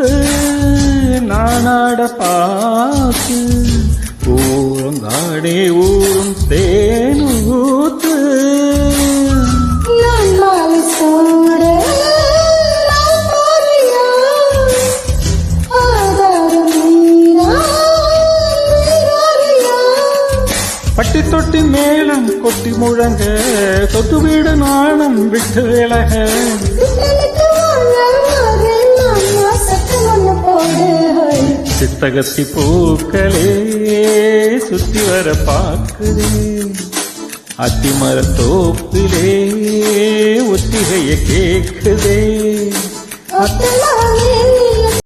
கூத்து நானாட பாத்து ஊருங்காடே ஊரும் தேனூத்து பட்டி தொட்டி மேளம் கொட்டி முழங்க தொட்டு வீடு நாணம் விட்டு விலக சித்தகத்தி பூக்களே சுத்தி வர பாக்குதே அத்திமர தோப்பிலே ஒத்திகைய கேக்குதே